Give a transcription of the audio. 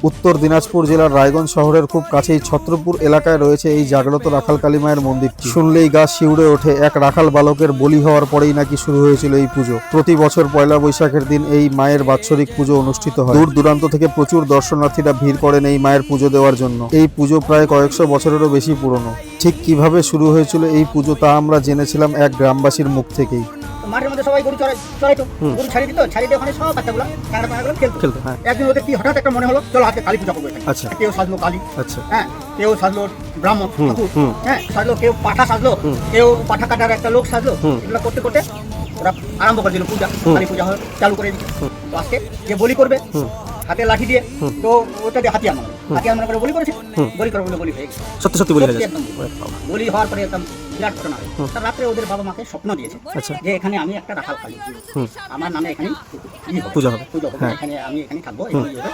উত্তর দিনাজপুর জেলার রায়গঞ্জ শহরের খুব কাছেই ছত্রপুর এলাকায় রয়েছে এই জাগ্রত রাখাল কালী মায়ের মন্দিরটি। শুনলেই গা শিউরে ওঠে। এক রাখাল বালকের বলি হওয়ার পরেই নাকি শুরু হয়েছিল এই পুজো। প্রতি বছর পয়লা বৈশাখের দিন এই মায়ের বাৎসরিক পুজো অনুষ্ঠিত হয়। দূর দূরান্ত থেকে প্রচুর দর্শনার্থীরা ভিড় করেন এই মায়ের পুজো দেওয়ার জন্য। এই পুজো প্রায় কয়েকশো বছরেরও বেশি পুরনো। ঠিক কিভাবে শুরু হয়েছিল এই পুজো তা আমরা জেনেছিলাম এক গ্রামবাসীর মুখ থেকেই। মাঠের মধ্যে সবাই গরু চড়াইতো, গরু ছাড়িয়ে দিত, ছাড়িয়ে দিয়ে ওখানে সব বাচ্চাগুলো কাঁকড়া পাকড়া খেলতো। একদিন ওদের কি হঠাৎ একটা মনে হলো, চলো আজকে কালী পূজা করবো। আচ্ছা। কেউ সাজলো কালী, আচ্ছা। হ্যাঁ, কেউ সাজলো ব্রাহ্মণ ঠাকুর, হ্যাঁ সাজলো, কেউ পাঠা সাজলো, কেউ পাঠা কাটার একটা লোক সাজলো। এগুলো করতে করতে ওরা আরম্ভ করে দিল পূজা, কালী পূজা চালু করে দিল। তো আজকে যে বলি করবে হাতে লাঠি দিয়ে, তো ওটা দিয়ে হাতিয়ার মনে করে বলি করেছে। বলি করে বলে বলি হয়ে গেছে। সত্যি সত্যি বলে গেছে। একদম বলি হওয়ার পরে একদম বিরাট ঘটনা হয়। তার রাত্রে ওদের বাবা মাকে স্বপ্ন দিয়েছে যে এখানে আমি একটা রাখাল কালী, আমার নামে এখানে পূজা হবে, এখানে আমি এখানে থাকবো, এখানেই হবে।